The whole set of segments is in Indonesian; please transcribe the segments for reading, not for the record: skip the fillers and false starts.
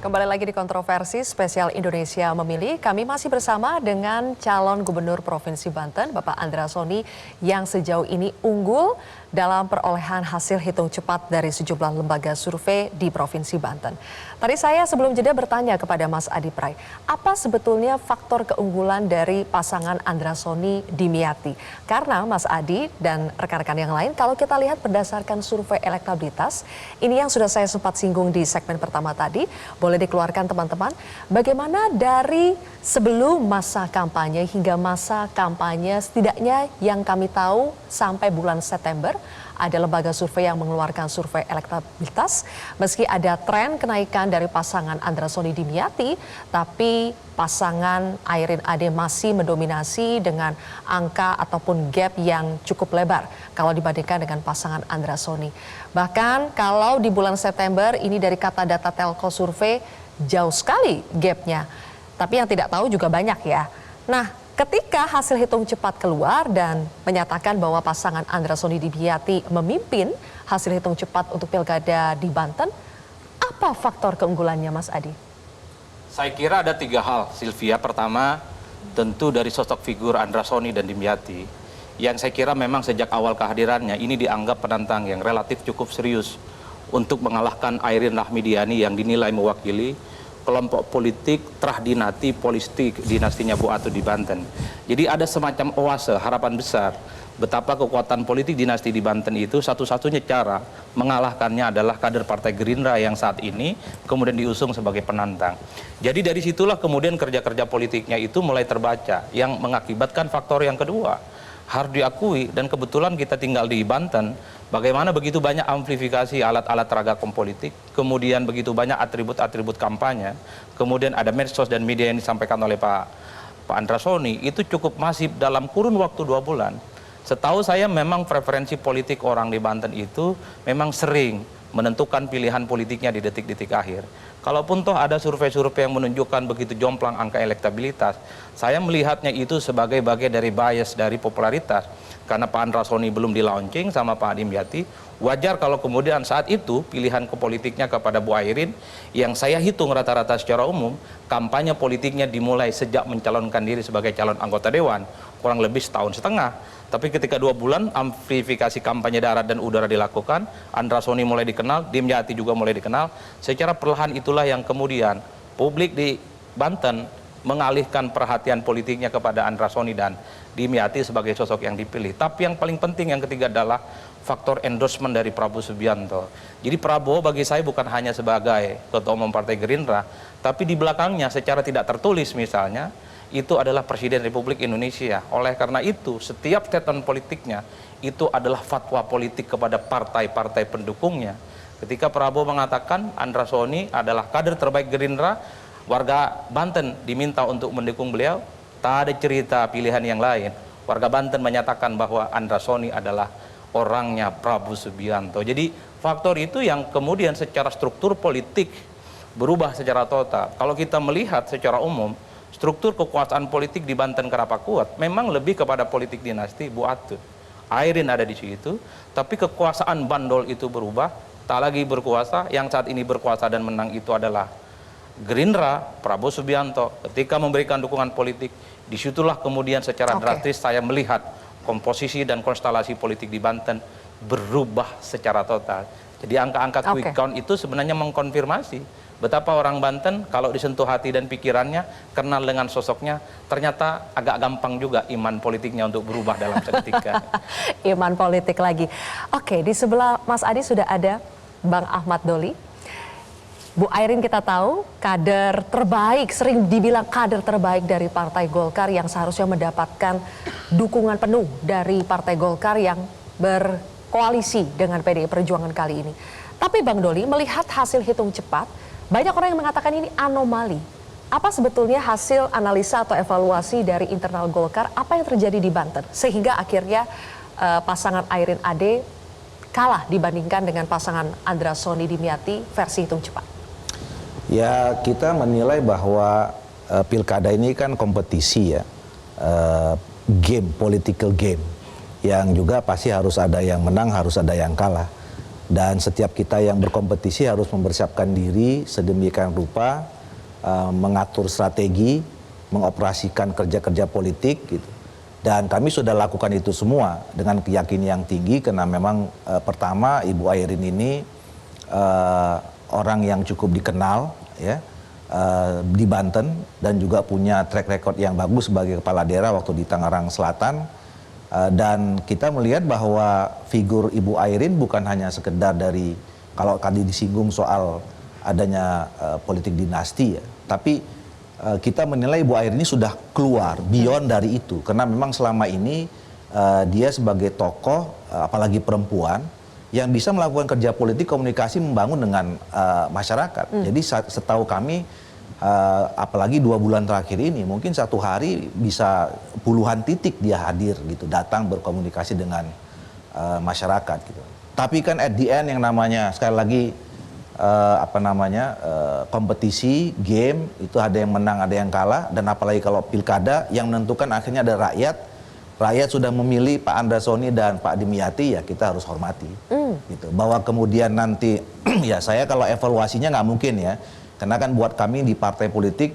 Kembali lagi di Kontroversi Spesial Indonesia Memilih. Kami masih bersama dengan calon gubernur Provinsi Banten, Bapak Andra Soni, yang sejauh ini unggul dalam perolehan hasil hitung cepat dari sejumlah lembaga survei di Provinsi Banten. Tadi saya sebelum jeda bertanya kepada Mas Adi Pray, apa sebetulnya faktor keunggulan dari pasangan Andra Soni Dimyati? Karena Mas Adi dan rekan-rekan yang lain, kalau kita lihat berdasarkan survei elektabilitas, ini yang sudah saya sempat singgung di segmen pertama tadi, boleh dikeluarkan teman-teman, bagaimana dari sebelum masa kampanye hingga masa kampanye, setidaknya yang kami tahu sampai bulan September, ada lembaga survei yang mengeluarkan survei elektabilitas. Meski ada tren kenaikan dari pasangan Andra Soni Dimyati, tapi pasangan Airin Ade masih mendominasi dengan angka ataupun gap yang cukup lebar kalau dibandingkan dengan pasangan Andra Soni. Bahkan kalau di bulan September ini dari kata data Telko Survei jauh sekali gapnya. Tapi yang tidak tahu juga banyak ya. Nah, ketika hasil hitung cepat keluar dan menyatakan bahwa pasangan Andra Soni Dimyati memimpin hasil hitung cepat untuk pilkada di Banten, apa faktor keunggulannya Mas Adi? Saya kira ada 3 hal, Sylvia. Pertama, tentu dari sosok figur Andra Soni dan Dimyati, yang saya kira memang sejak awal kehadirannya ini dianggap penantang yang relatif cukup serius untuk mengalahkan Airin Rahmidiani yang dinilai mewakili kelompok politik Trahdinati politik dinastinya Bu Atu di Banten. Jadi ada semacam oase harapan besar betapa kekuatan politik dinasti di Banten itu satu-satunya cara mengalahkannya adalah kader Partai Gerindra yang saat ini kemudian diusung sebagai penantang. Jadi dari situlah kemudian kerja-kerja politiknya itu mulai terbaca, yang mengakibatkan faktor yang kedua harus diakui, dan kebetulan kita tinggal di Banten, bagaimana begitu banyak amplifikasi alat-alat ragam politik, kemudian begitu banyak atribut-atribut kampanye, kemudian ada medsos dan media yang disampaikan oleh Pak Andra Soni, itu cukup masif dalam kurun waktu 2 bulan. Setahu saya memang preferensi politik orang di Banten itu memang sering menentukan pilihan politiknya di detik-detik akhir. Kalaupun toh ada survei-survei yang menunjukkan begitu jomplang angka elektabilitas, saya melihatnya itu sebagai bagian dari bias dari popularitas. Karena Pak Andra Soni belum di-launching sama Pak Dimyati, wajar kalau kemudian saat itu pilihan ke politiknya kepada Bu Airin, yang saya hitung rata-rata secara umum, kampanye politiknya dimulai sejak mencalonkan diri sebagai calon anggota Dewan, kurang lebih 1,5 tahun. Tapi ketika 2 bulan amplifikasi kampanye darat dan udara dilakukan, Andra Soni mulai dikenal, Dimyati juga mulai dikenal. Secara perlahan itulah yang kemudian publik di Banten mengalihkan perhatian politiknya kepada Andra Soni dan Dimyati sebagai sosok yang dipilih. Tapi yang paling penting yang ketiga adalah faktor endorsement dari Prabowo Subianto. Jadi Prabowo bagi saya bukan hanya sebagai ketua umum Partai Gerindra, tapi di belakangnya secara tidak tertulis misalnya, itu adalah Presiden Republik Indonesia. Oleh karena itu, setiap statement politiknya itu adalah fatwa politik kepada partai-partai pendukungnya. Ketika Prabowo mengatakan Andra Soni adalah kader terbaik Gerindra, warga Banten diminta untuk mendukung beliau, tak ada cerita pilihan yang lain. Warga Banten menyatakan bahwa Andra Soni adalah orangnya Prabowo Subianto. Jadi faktor itu yang kemudian secara struktur politik berubah secara total. Kalau kita melihat secara umum, struktur kekuasaan politik di Banten kenapa kuat? Memang lebih kepada politik dinasti Bu Atu. Airin ada di situ, tapi kekuasaan bandol itu berubah, tak lagi berkuasa. Yang saat ini berkuasa dan menang itu adalah Gerindra, Prabowo Subianto. Ketika memberikan dukungan politik, disitulah kemudian secara drastis saya melihat komposisi dan konstelasi politik di Banten berubah secara total. Jadi angka-angka quick count itu sebenarnya mengkonfirmasi betapa orang Banten kalau disentuh hati dan pikirannya, kenal dengan sosoknya, ternyata agak gampang juga iman politiknya untuk berubah dalam seketika. Iman politik lagi. Oke, di sebelah Mas Adi sudah ada Bang Ahmad Doli. Bu Airin kita tahu kader terbaik, sering dibilang kader terbaik dari Partai Golkar yang seharusnya mendapatkan dukungan penuh dari Partai Golkar yang berkoalisi dengan PDI Perjuangan kali ini. Tapi Bang Doli melihat hasil hitung cepat, banyak orang yang mengatakan ini anomali. Apa sebetulnya hasil analisa atau evaluasi dari internal Golkar, apa yang terjadi di Banten? Sehingga akhirnya pasangan Airin Ade kalah dibandingkan dengan pasangan Andra Soni Dimyati versi hitung cepat. Ya, kita menilai bahwa pilkada ini kan kompetisi ya, game, political game, yang juga pasti harus ada yang menang, harus ada yang kalah. Dan setiap kita yang berkompetisi harus mempersiapkan diri sedemikian rupa, mengatur strategi, mengoperasikan kerja-kerja politik gitu. Dan kami sudah lakukan itu semua dengan keyakinan yang tinggi karena memang pertama Ibu Airin ini orang yang cukup dikenal ya di Banten dan juga punya track record yang bagus sebagai kepala daerah waktu di Tangerang Selatan. Dan kita melihat bahwa figur Ibu Airin bukan hanya sekedar dari kalau tadi disinggung soal adanya politik dinasti ya, tapi kita menilai Ibu Airin ini sudah keluar beyond dari itu karena memang selama ini dia sebagai tokoh apalagi perempuan yang bisa melakukan kerja politik komunikasi membangun dengan masyarakat. Jadi setahu kami apalagi 2 bulan terakhir ini mungkin satu hari bisa puluhan titik dia hadir gitu, datang berkomunikasi dengan masyarakat gitu. Tapi kan at the end yang namanya sekali lagi kompetisi, game itu ada yang menang, ada yang kalah, dan apalagi kalau pilkada yang menentukan akhirnya ada rakyat. Rakyat sudah memilih Pak Andrasoni dan Pak Dimyati, ya kita harus hormati. Gitu. Bahwa kemudian nanti ya saya kalau evaluasinya nggak mungkin ya, karena kan buat kami di partai politik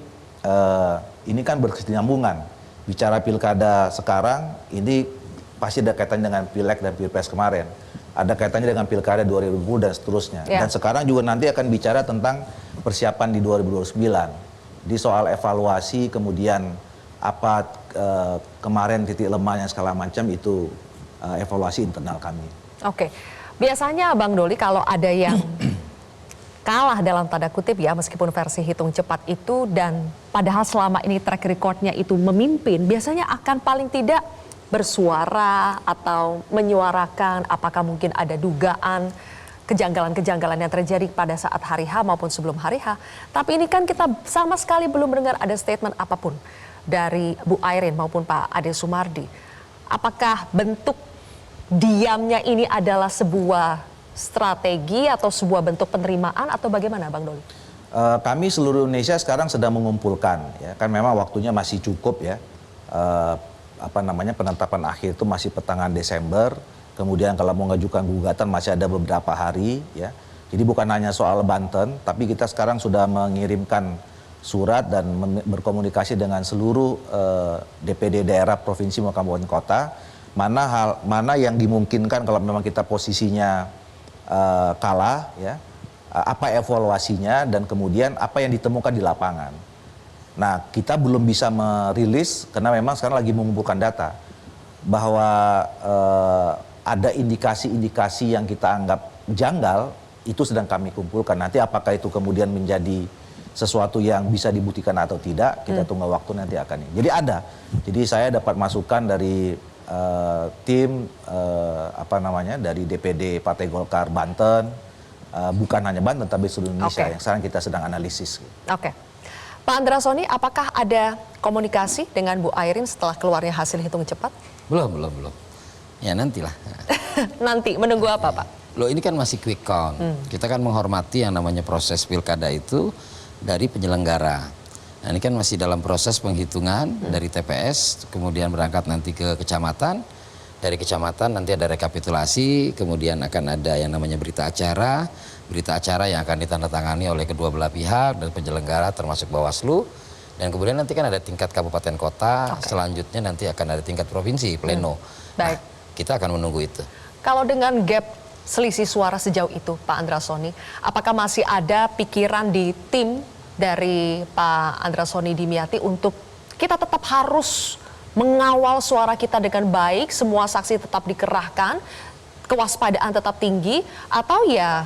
ini kan berkesinambungan. Bicara pilkada sekarang ini pasti ada kaitannya dengan Pileg dan Pilpres kemarin. Ada kaitannya dengan pilkada 2020 dan seterusnya. Dan sekarang juga nanti akan bicara tentang persiapan di 2029. Di soal evaluasi kemudian apa kemarin titik lemahnya segala macam itu evaluasi internal kami. Oke. Biasanya Bang Doli kalau ada yang kalah dalam tanda kutip ya meskipun versi hitung cepat itu dan padahal selama ini track recordnya itu memimpin, biasanya akan paling tidak bersuara atau menyuarakan apakah mungkin ada dugaan kejanggalan-kejanggalan yang terjadi pada saat hari H maupun sebelum hari H. Tapi ini kan kita sama sekali belum mendengar ada statement apapun dari Bu Airin maupun Pak Ade Sumardi. Apakah bentuk diamnya ini adalah sebuah strategi atau sebuah bentuk penerimaan atau bagaimana Bang Doli? Kami seluruh Indonesia sekarang sedang mengumpulkan ya, kan memang waktunya masih cukup ya. Penetapan akhir itu masih pertengahan Desember. Kemudian kalau mau mengajukan gugatan masih ada beberapa hari ya. Jadi bukan hanya soal Banten, tapi kita sekarang sudah mengirimkan surat dan berkomunikasi dengan seluruh DPD daerah provinsi maupun kabupaten kota. Mana yang dimungkinkan kalau memang kita posisinya kalah ya. Apa evaluasinya dan kemudian apa yang ditemukan di lapangan. Nah, kita belum bisa merilis karena memang sekarang lagi mengumpulkan data bahwa ada indikasi-indikasi yang kita anggap janggal itu sedang kami kumpulkan. Nanti apakah itu kemudian menjadi sesuatu yang bisa dibuktikan atau tidak, kita tunggu waktu nanti akan. Jadi ada. Jadi saya dapat masukan dari tim dari DPD Partai Golkar Banten, bukan hanya Banten tapi seluruh Indonesia yang sekarang kita sedang analisis. Oke. Pak Andrasoni, apakah ada komunikasi dengan Bu Airin setelah keluarnya hasil hitung cepat? Belum. Ya nantilah. Nanti, menunggu apa Pak? Loh ini kan masih quick count. Kita kan menghormati yang namanya proses pilkada itu dari penyelenggara. Nah ini kan masih dalam proses penghitungan dari TPS, kemudian berangkat nanti ke kecamatan. Dari kecamatan nanti ada rekapitulasi, kemudian akan ada yang namanya berita acara yang akan ditandatangani oleh kedua belah pihak dan penyelenggara termasuk Bawaslu. Dan kemudian nanti kan ada tingkat kabupaten kota, selanjutnya nanti akan ada tingkat provinsi, pleno. Baik. Nah, kita akan menunggu itu. Kalau dengan gap selisih suara sejauh itu Pak Andrasoni, apakah masih ada pikiran di tim dari Pak Andrasoni Dimyati untuk kita tetap harus mengawal suara kita dengan baik, semua saksi tetap dikerahkan, kewaspadaan tetap tinggi, atau ya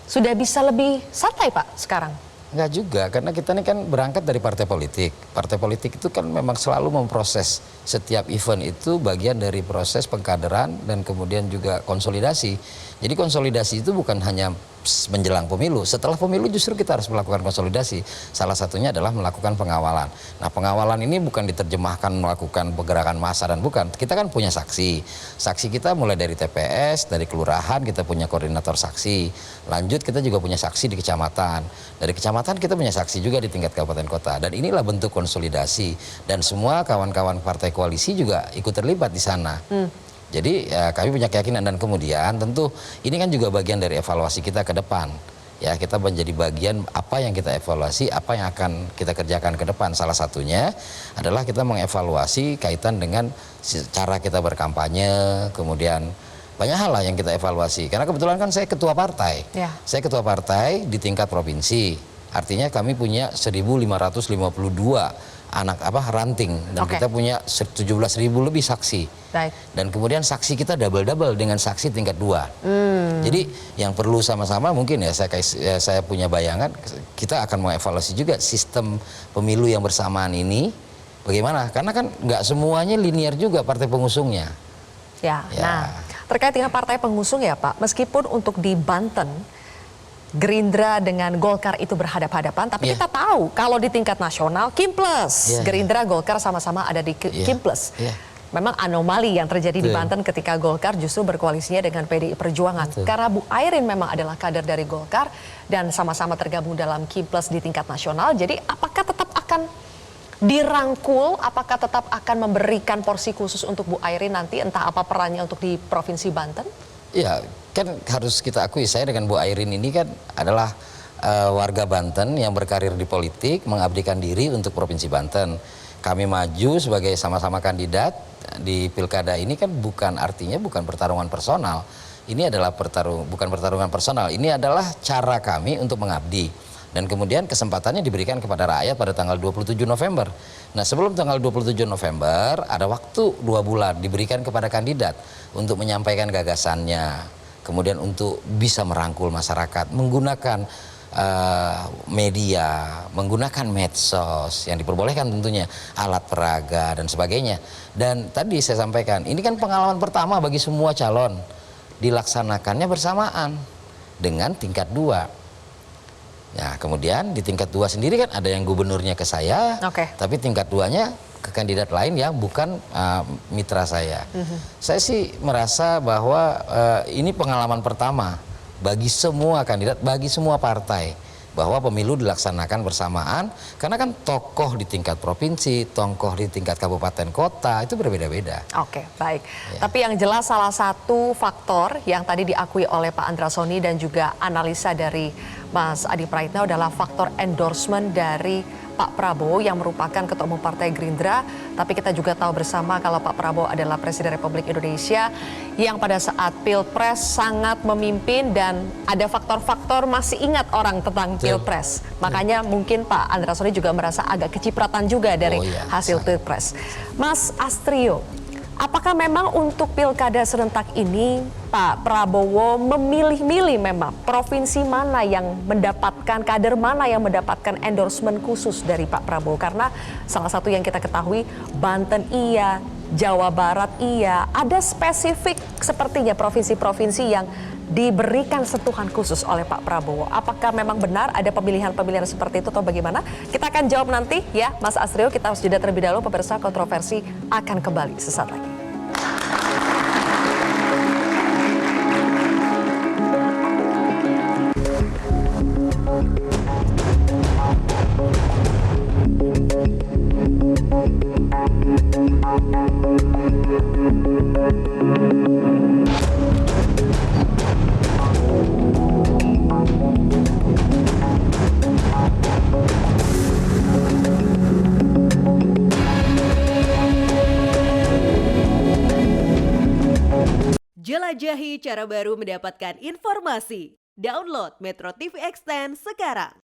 sudah bisa lebih santai Pak sekarang? Enggak juga, karena kita ini kan berangkat dari partai politik. Partai politik itu kan memang selalu memproses setiap event itu bagian dari proses pengkaderan dan kemudian juga konsolidasi. Jadi konsolidasi itu bukan hanya menjelang pemilu. Setelah pemilu justru kita harus melakukan konsolidasi. Salah satunya adalah melakukan pengawalan. Nah pengawalan ini bukan diterjemahkan melakukan pergerakan massa dan bukan. Kita kan punya saksi. Saksi kita mulai dari TPS, dari kelurahan kita punya koordinator saksi. Lanjut kita juga punya saksi di kecamatan. Dari kecamatan kita punya saksi juga di tingkat kabupaten kota. Dan inilah bentuk konsolidasi. Dan semua kawan-kawan partai koalisi juga ikut terlibat di sana. Jadi kami punya keyakinan dan kemudian tentu ini kan juga bagian dari evaluasi kita ke depan. Ya, kita menjadi bagian apa yang kita evaluasi, apa yang akan kita kerjakan ke depan. Salah satunya adalah kita mengevaluasi kaitan dengan cara kita berkampanye, kemudian banyak hal lah yang kita evaluasi. Karena kebetulan kan saya ketua partai. Ya. Saya ketua partai di tingkat provinsi. Artinya kami punya 1.552 anak ranting dan kita punya 17.000 lebih saksi. Baik. Dan kemudian saksi kita double-double dengan saksi tingkat 2. Jadi yang perlu sama-sama mungkin ya saya punya bayangan kita akan mengevaluasi juga sistem pemilu yang bersamaan ini bagaimana? Karena kan nggak semuanya linear juga partai pengusungnya. Ya. Ya. Nah, terkait dengan partai pengusung ya Pak, meskipun untuk di Banten Gerindra dengan Golkar itu berhadap-hadapan, tapi kita tahu kalau di tingkat nasional Kim Plus, Gerindra Golkar sama-sama ada di Kim Plus. Memang anomali yang terjadi di Banten ketika Golkar justru berkoalisinya dengan PDI Perjuangan. Karena Bu Airin memang adalah kader dari Golkar dan sama-sama tergabung dalam Kim Plus di tingkat nasional. Jadi apakah tetap akan dirangkul, apakah tetap akan memberikan porsi khusus untuk Bu Airin nanti, entah apa perannya untuk di Provinsi Banten? Ya, kan harus kita akui saya dengan Bu Airin ini kan adalah warga Banten yang berkarir di politik, mengabdikan diri untuk Provinsi Banten. Kami maju sebagai sama-sama kandidat di pilkada ini kan artinya bukan pertarungan personal. Ini adalah bukan pertarungan personal, ini adalah cara kami untuk mengabdi. Dan kemudian kesempatannya diberikan kepada rakyat pada tanggal 27 November. Nah, sebelum tanggal 27 November ada waktu 2 bulan diberikan kepada kandidat untuk menyampaikan gagasannya. Kemudian untuk bisa merangkul masyarakat menggunakan media, menggunakan medsos yang diperbolehkan tentunya, alat peraga dan sebagainya. Dan tadi saya sampaikan, ini kan pengalaman pertama bagi semua calon dilaksanakannya bersamaan dengan tingkat 2. Ya, kemudian di tingkat 2 sendiri kan ada yang gubernurnya ke saya, tapi tingkat 2-nya ke kandidat lain yang bukan mitra saya. Saya sih merasa bahwa ini pengalaman pertama bagi semua kandidat, bagi semua partai, bahwa pemilu dilaksanakan bersamaan, karena kan tokoh di tingkat provinsi, tokoh di tingkat kabupaten kota itu berbeda-beda. Oke, baik. Ya. Tapi yang jelas salah satu faktor yang tadi diakui oleh Pak Andrasoni dan juga analisa dari Mas Adi Praitno adalah faktor endorsement dari Pak Prabowo yang merupakan Ketua Umum Partai Gerindra. Tapi kita juga tahu bersama kalau Pak Prabowo adalah Presiden Republik Indonesia yang pada saat Pilpres sangat memimpin dan ada faktor-faktor masih ingat orang tentang Pilpres. Makanya mungkin Pak Andrasoni juga merasa agak kecipratan juga dari hasil Pilpres. Mas Astrio, apakah memang untuk pilkada serentak ini Pak Prabowo memilih-milih memang provinsi mana yang mendapatkan, kader mana yang mendapatkan endorsement khusus dari Pak Prabowo? Karena salah satu yang kita ketahui Banten iya, Jawa Barat iya, ada spesifik sepertinya provinsi-provinsi yang diberikan sentuhan khusus oleh Pak Prabowo. Apakah memang benar ada pemilihan-pemilihan seperti itu atau bagaimana? Kita akan jawab nanti ya Mas Astrio, kita harus jeda terlebih dahulu. Pemirsa, Kontroversi akan kembali sesaat lagi. Jelajahi cara baru mendapatkan informasi. Download Metro TV Extend sekarang.